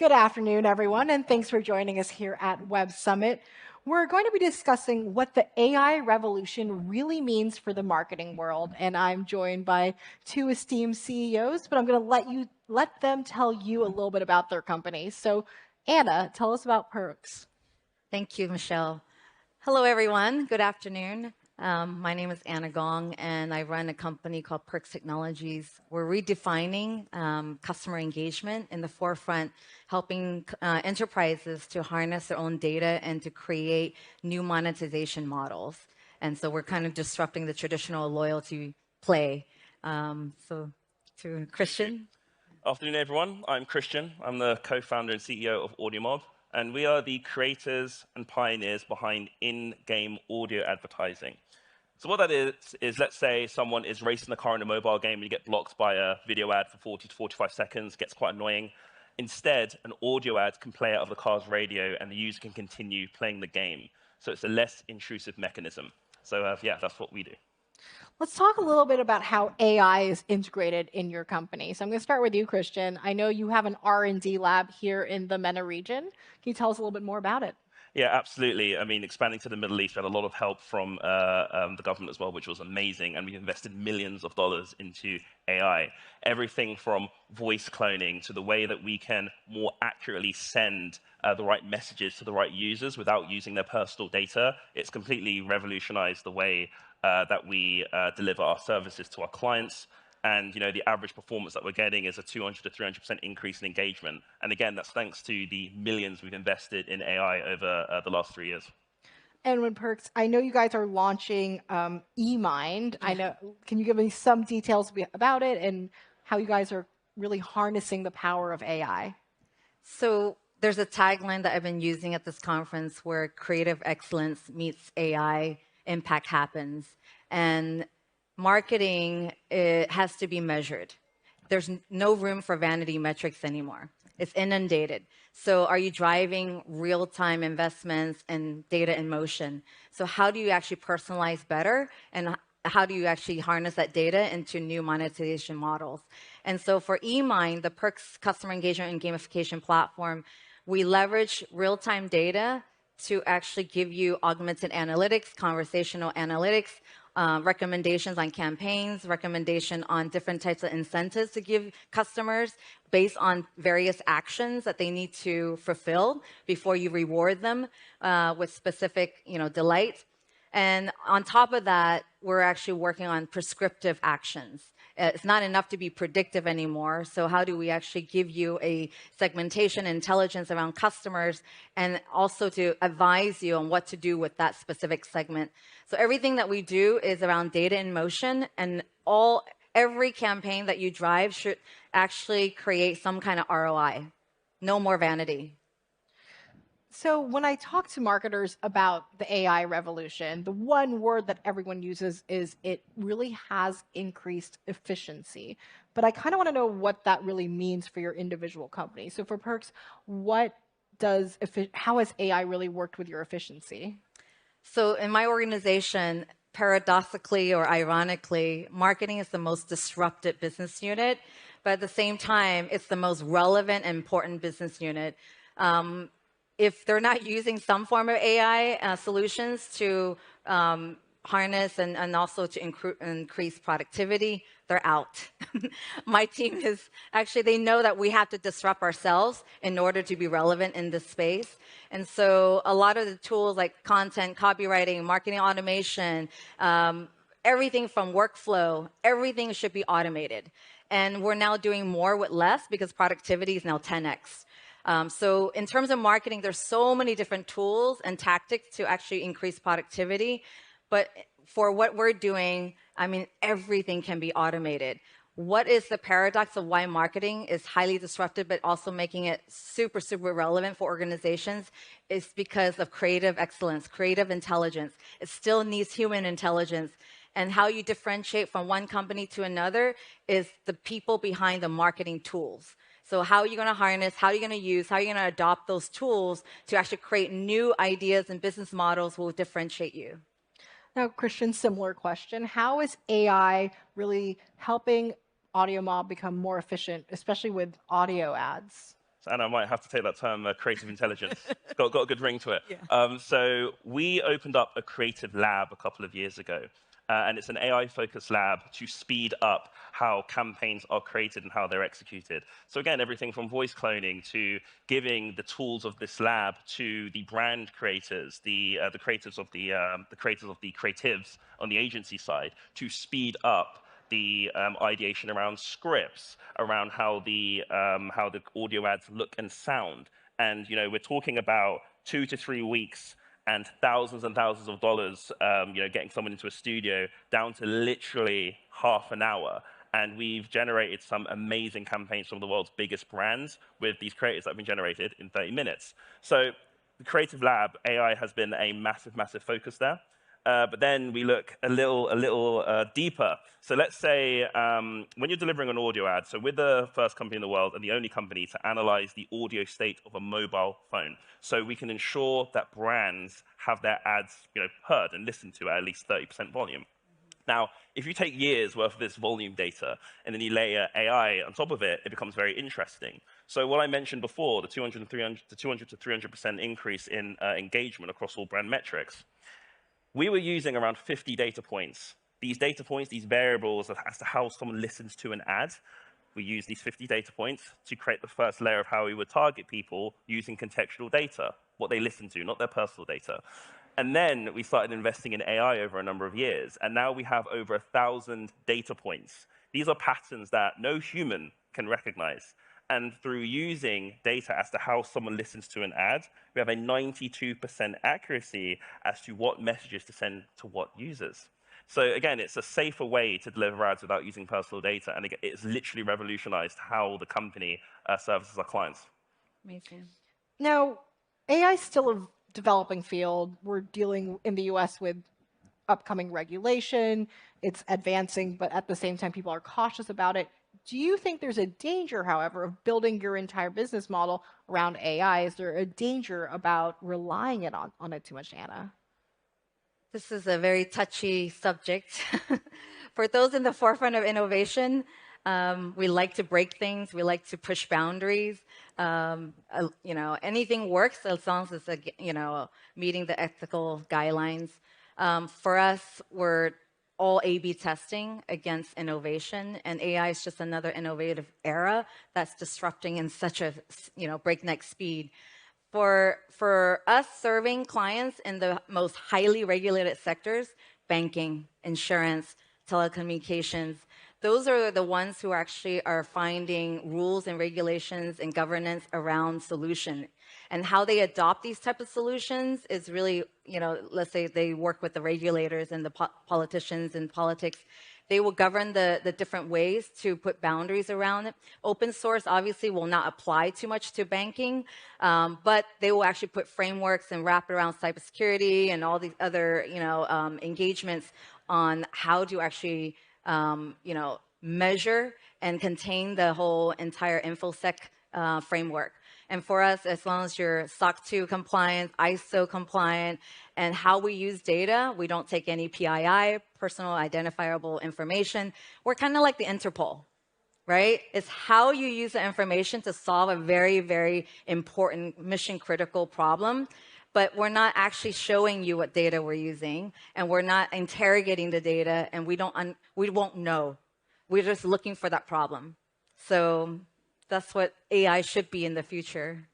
Good afternoon, everyone, and thanks for joining us here at Web Summit. We're going to be discussing what the AI revolution really means for the marketing world, and I'm joined by two esteemed CEOs, but I'm going to let them tell you a little bit about their companies. So, Anna, tell us about Perx. Thank you, Michelle. Hello, everyone. Good afternoon. My name is Anna Gong, and I run a company called Perx Technologies. We're redefining customer engagement in the forefront, helping enterprises to harness their own data and to create new monetization models. And so we're kind of disrupting the traditional loyalty play. To Christian. Afternoon, everyone. I'm Christian. I'm the co-founder and CEO of AudioMob, and we are the creators and pioneers behind in-game audio advertising. So what that is let's say someone is racing the car in a mobile game and you get blocked by a video ad for 40 to 45 seconds, gets quite annoying. Instead, an audio ad can play out of the car's radio and the user can continue playing the game. So it's a less intrusive mechanism. So yeah, that's what we do. Let's talk a little bit about how AI is integrated in your company. So I'm going to start with you, Christian. I know you have an R&D lab here in the MENA region. Can you tell us a little bit more about it? Yeah, absolutely. I mean, expanding to the Middle East, we had a lot of help from the government as well, which was amazing. And we invested millions of dollars into AI. Everything from voice cloning to the way that we can more accurately send the right messages to the right users without using their personal data. It's completely revolutionized the way that we deliver our services to our clients. And the average performance that we're getting is a 200 to 300% increase in engagement. And again, that's thanks to the millions we've invested in AI over the last 3 years. And when Perx, I know you guys are launching eMind. Can you give me some details about it and how you guys are really harnessing the power of AI? So there's a tagline that I've been using at this conference where creative excellence meets AI, impact happens. And marketing, it has to be measured. There's no room for vanity metrics anymore. It's inundated. So are you driving real-time investments and data in motion? So how do you actually personalize better? And how do you actually harness that data into new monetization models? And so for eMind, the Perx customer engagement and gamification platform, we leverage real-time data to actually give you augmented analytics, conversational analytics, recommendations on campaigns, recommendation on different types of incentives to give customers based on various actions that they need to fulfill before you reward them with specific, delight. And on top of that, we're actually working on prescriptive actions. It's not enough to be predictive anymore. So how do we actually give you a segmentation intelligence around customers and also to advise you on what to do with that specific segment? So everything that we do is around data in motion, and every campaign that you drive should actually create some kind of ROI. No more vanity. So when I talk to marketers about the AI revolution, the one word that everyone uses is it really has increased efficiency. But I kind of want to know what that really means for your individual company. So for Perx, how has AI really worked with your efficiency? So in my organization, paradoxically or ironically, marketing is the most disrupted business unit, but at the same time, it's the most relevant and important business unit. If they're not using some form of AI solutions to harness and also to increase productivity, they're out. My team is actually, they know that we have to disrupt ourselves in order to be relevant in this space. And so a lot of the tools like content, copywriting, marketing automation, everything from workflow, everything should be automated. And we're now doing more with less because productivity is now 10x. So in terms of marketing, there's so many different tools and tactics to actually increase productivity. But for what we're doing, I mean, everything can be automated. What is the paradox of why marketing is highly disruptive, but also making it super, super relevant for organizations is because of creative excellence, creative intelligence. It still needs human intelligence. And how you differentiate from one company to another is the people behind the marketing tools. So how are you going to harness, how are you going to use, how are you going to adopt those tools to actually create new ideas and business models will differentiate you? Now, Christian, similar question. How is AI really helping AudioMob become more efficient, especially with audio ads? Anna might have to take that term, creative intelligence. It's got a good ring to it. Yeah. So we opened up a creative lab a couple of years ago. And it's an AI-focused lab to speed up how campaigns are created and how they're executed. So again, everything from voice cloning to giving the tools of this lab to the brand creators, the creators of the creatives on the agency side, to speed up the ideation around scripts, around how the audio ads look and sound. And we're talking about 2 to 3 weeks and thousands of dollars, getting someone into a studio down to literally half an hour. And we've generated some amazing campaigns from the world's biggest brands with these creators that have been generated in 30 minutes. So the Creative Lab, AI has been a massive focus there. But then we look a little deeper. So let's say when you're delivering an audio ad, so we're the first company in the world and the only company to analyze the audio state of a mobile phone. So we can ensure that brands have their ads heard and listened to at least 30% volume. Now, if you take years worth of this volume data and then you layer AI on top of it, it becomes very interesting. So what I mentioned before, the 200 to 300% increase in engagement across all brand metrics, we were using around 50 data points. These data points, these variables as to how someone listens to an ad, we use these 50 data points to create the first layer of how we would target people using contextual data, what they listen to, not their personal data. And then we started investing in AI over a number of years, and now we have over 1,000 data points. These are patterns that no human can recognize. And through using data as to how someone listens to an ad, we have a 92% accuracy as to what messages to send to what users. So again, it's a safer way to deliver ads without using personal data, and it's literally revolutionized how the company services our clients. Amazing. Now, AI is still a developing field. We're dealing in the US with upcoming regulation. It's advancing, but at the same time, people are cautious about it. Do you think there's a danger, however, of building your entire business model around AI? Is there a danger about relying on it too much, Anna? This is a very touchy subject. For those in the forefront of innovation, we like to break things. We like to push boundaries. Anything works as long as it's meeting the ethical guidelines. For us, we're all A/B testing against innovation, and AI is just another innovative era that's disrupting in such a breakneck speed. For us serving clients in the most highly regulated sectors, banking, insurance, telecommunications, those are the ones who actually are finding rules and regulations and governance around solution. And how they adopt these type of solutions is really, let's say they work with the regulators and the politicians and politics. They will govern the different ways to put boundaries around it. Open source obviously will not apply too much to banking, but they will actually put frameworks and wrap it around cybersecurity and all these other engagements on how to actually measure and contain the whole entire InfoSec framework. And for us, as long as you're SOC 2 compliant, ISO compliant, and how we use data, we don't take any PII, personal identifiable information. We're kind of like the Interpol, right? It's how you use the information to solve a very, very important mission critical problem. But we're not actually showing you what data we're using, and we're not interrogating the data, and we won't know. We're just looking for that problem. So that's what AI should be in the future.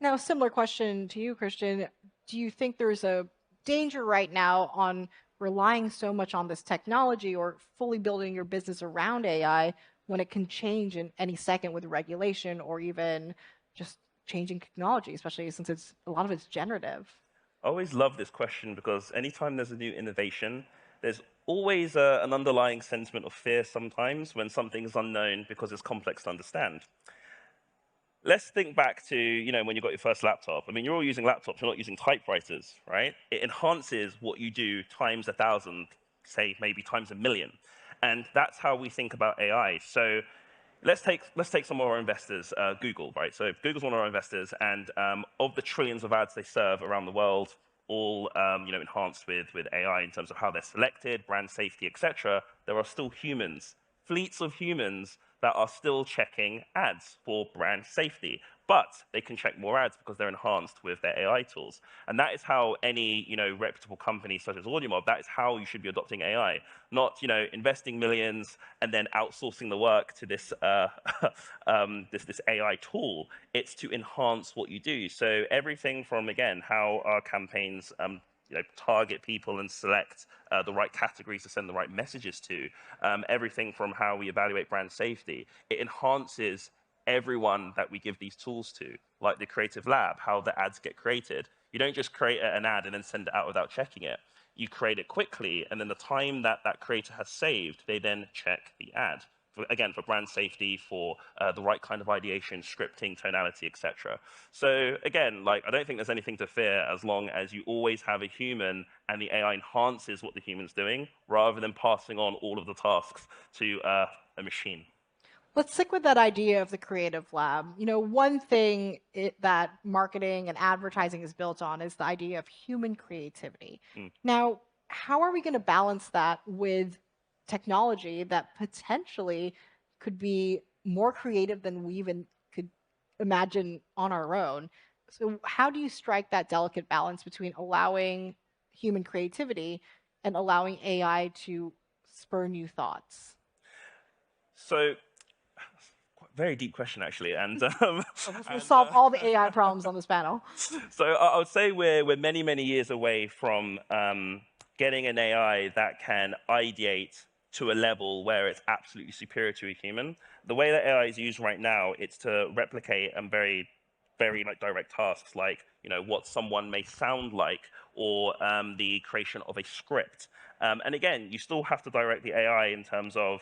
Now, a similar question to you, Christian. Do you think there's a danger right now on relying so much on this technology or fully building your business around AI when it can change in any second with regulation or even just changing technology, especially since a lot of it's generative? I always love this question because anytime there's a new innovation, there's always an underlying sentiment of fear sometimes when something is unknown because it's complex to understand. Let's think back to when you got your first laptop. I mean, you're all using laptops, you're not using typewriters, right? It enhances what you do times 1,000, say maybe times 1,000,000. And that's how we think about AI. So let's take some of our investors, Google, right? So Google's one of our investors, and of the trillions of ads they serve around the world, all enhanced with AI in terms of how they're selected, brand safety, etc., there are still humans, fleets of humans that are still checking ads for brand safety, but they can check more ads because they're enhanced with their AI tools. And that is how any, reputable company such as AudioMob, that is how you should be adopting AI, not, investing millions and then outsourcing the work to this this AI tool. It's to enhance what you do. So everything from, again, how our campaigns target people and select the right categories to send the right messages to, everything from how we evaluate brand safety. It enhances everyone that we give these tools to, like the creative lab, how the ads get created. You don't just create an ad and then send it out without checking it. You create it quickly, and then the time that that creator has saved, they then check the ad. Again, for brand safety, for the right kind of ideation, scripting, tonality, etc. So again, I don't think there's anything to fear as long as you always have a human and the AI enhances what the human's doing rather than passing on all of the tasks to a machine. Let's stick with that idea of the creative lab. One thing that marketing and advertising is built on is the idea of human creativity. Now, how are we going to balance that with technology that potentially could be more creative than we even could imagine on our own? So how do you strike that delicate balance between allowing human creativity and allowing AI to spur new thoughts? So, very deep question, actually. And we'll solve all the AI problems on this panel. So I would say we're many, many years away from getting an AI that can ideate to a level where it's absolutely superior to a human. The way that AI is used right now, it's to replicate and very direct tasks, like what someone may sound like, or the creation of a script. And again, you still have to direct the AI in terms of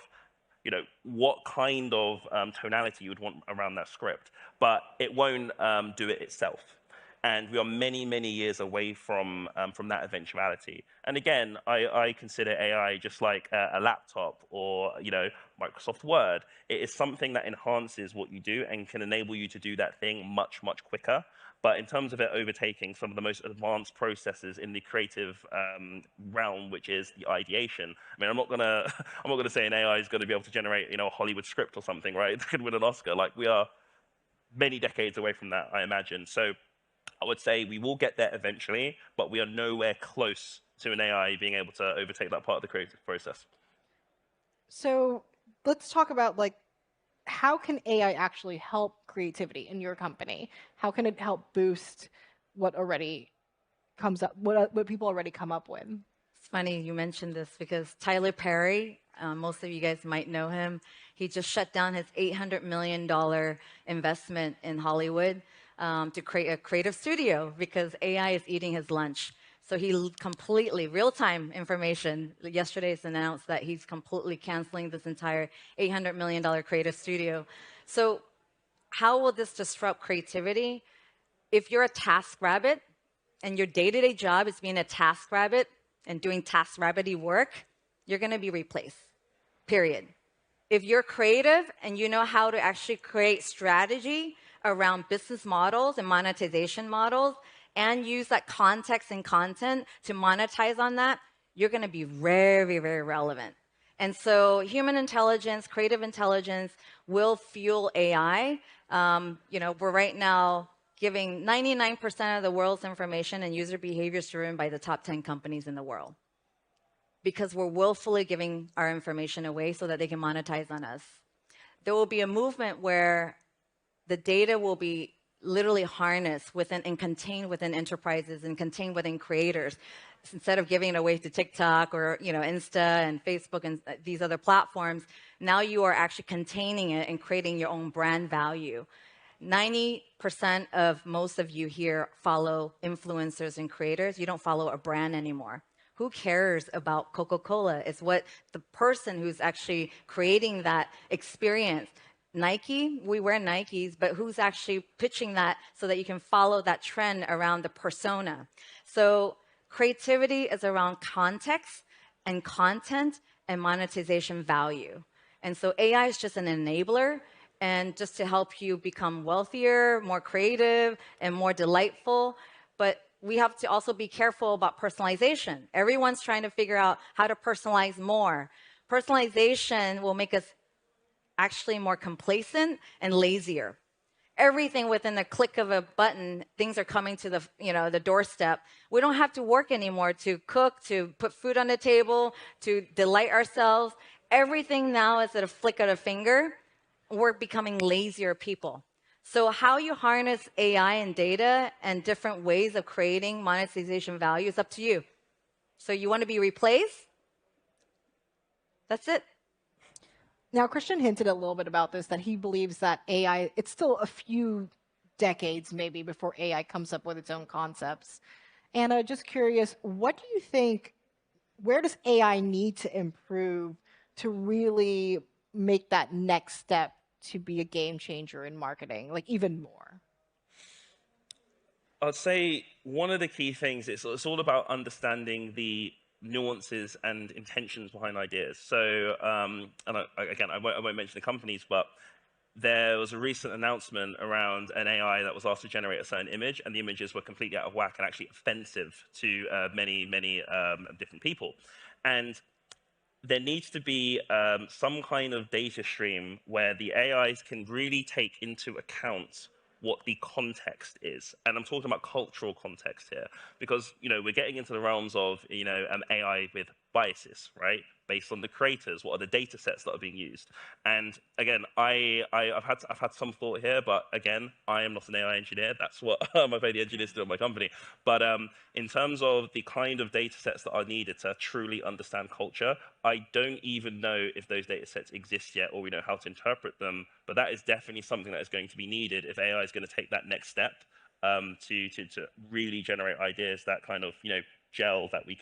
what kind of tonality you would want around that script, but it won't do it itself. And we are many, many years away from that eventuality. And again, I consider AI just like a laptop or Microsoft Word. It is something that enhances what you do and can enable you to do that thing much, much quicker. But in terms of it overtaking some of the most advanced processes in the creative realm, which is the ideation, I mean, I'm not gonna say an AI is going to be able to generate a Hollywood script or something, right? That could win an Oscar. Like, we are many decades away from that, I imagine. So I would say we will get there eventually, but we are nowhere close to an AI being able to overtake that part of the creative process. So let's talk about how can AI actually help creativity in your company? How can it help boost what already comes up, what people already come up with? It's funny you mentioned this because Tyler Perry, most of you guys might know him. He just shut down his $800 million investment in Hollywood to create a creative studio because AI is eating his lunch. So he completely, real-time information, yesterday it's announced that he's completely canceling this entire $800 million creative studio. So how will this disrupt creativity? If you're a task rabbit and your day-to-day job is being a task rabbit and doing task rabbity work, you're going to be replaced, period. If you're creative and you know how to actually create strategy around business models and monetization models, and use that context and content to monetize on that, you're going to be very, very relevant. And so human intelligence, creative intelligence will fuel AI. We're right now giving 99% of the world's information and user behaviors driven by the top 10 companies in the world, because we're willfully giving our information away so that they can monetize on us. There will be a movement where the data will be literally harnessed within and contained within enterprises and contained within creators. Instead of giving it away to TikTok or Insta and Facebook and these other platforms, now you are actually containing it and creating your own brand value. 90% of most of you here follow influencers and creators. You don't follow a brand anymore. Who cares about Coca-Cola? It's what the person who's actually creating that experience. Nike, we wear Nikes, but who's actually pitching that so that you can follow that trend around the persona? So creativity is around context and content and monetization value. And so AI is just an enabler and just to help you become wealthier, more creative, and more delightful. But we have to also be careful about personalization. Everyone's trying to figure out how to personalize more. Personalization will make us actually more complacent and lazier. Everything within the click of a button, things are coming to the doorstep. We don't have to work anymore to cook, to put food on the table, to delight ourselves. Everything now is at a flick of a finger. We're becoming lazier people. So how you harness AI and data and different ways of creating monetization value is up to you. So you want to be replaced? That's it. Now, Christian hinted a little bit about this, that he believes that AI, it's still a few decades maybe before AI comes up with its own concepts. Anna, just curious, what do you think, where does AI need to improve to really make that next step to be a game changer in marketing, like even more? I'd say one of the key things is it's all about understanding the nuances and intentions behind ideas. So, and again, I won't mention the companies, but there was a recent announcement around an AI that was asked to generate a certain image, and the images were completely out of whack and actually offensive to many different people. And there needs to be some kind of data stream where the AIs can really take into account what the context is. And I'm talking about cultural context here, because we're getting into the realms of AI with biases, right? Based on the creators, what are the data sets that are being used? And again, I've had some thought here, but again, I am not an AI engineer. That's what my the engineers do at my company. But in terms of the kind of data sets that are needed to truly understand culture, I don't even know if those data sets exist yet, or we know how to interpret them. But that is definitely something that is going to be needed if AI is going to take that next step to really generate ideas that kind of gel that we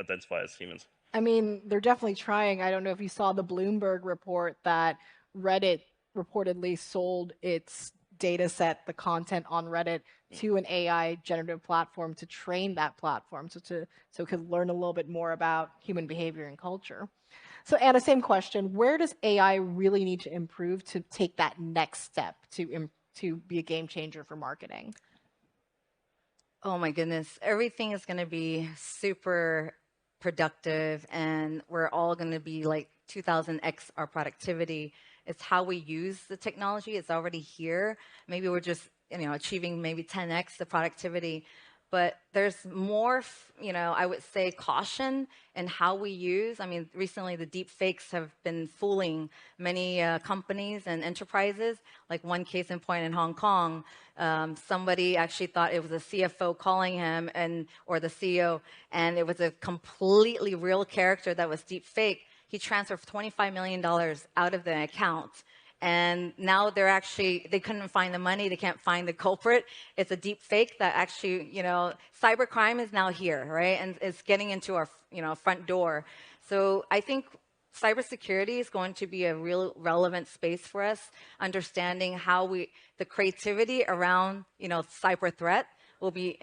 identify as humans. I mean, they're definitely trying. I don't know if you saw the Bloomberg report that Reddit reportedly sold its data set, the content on Reddit, to an AI generative platform to train that platform, so it could learn a little bit more about human behavior and culture. So Anna, same question. Where does AI really need to improve to take that next step to be a game changer for marketing? Oh my goodness. Everything is going to be super productive, and we're all going to be like 2000x our productivity. It's how we use the technology. It's already here. Maybe we're just achieving maybe 10x the productivity. But there's more, I would say, caution in how we use. I mean, recently the deep fakes have been fooling many companies and enterprises. Like one case in point in Hong Kong, somebody actually thought it was a CFO calling him, or the CEO, and it was a completely real character that was deep fake. He transferred $25 million out of the account. And now they couldn't find the money. They can't find the culprit. It's a deep fake that actually, cybercrime is now here, right? And it's getting into our, front door. So I think cybersecurity is going to be a real relevant space for us, understanding how the creativity around, cyber threat will be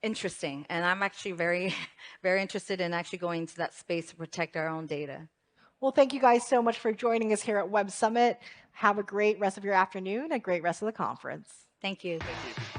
interesting. And I'm actually very, very interested in actually going into that space to protect our own data. Well, thank you guys so much for joining us here at Web Summit. Have a great rest of your afternoon and a great rest of the conference. Thank you. Thank you.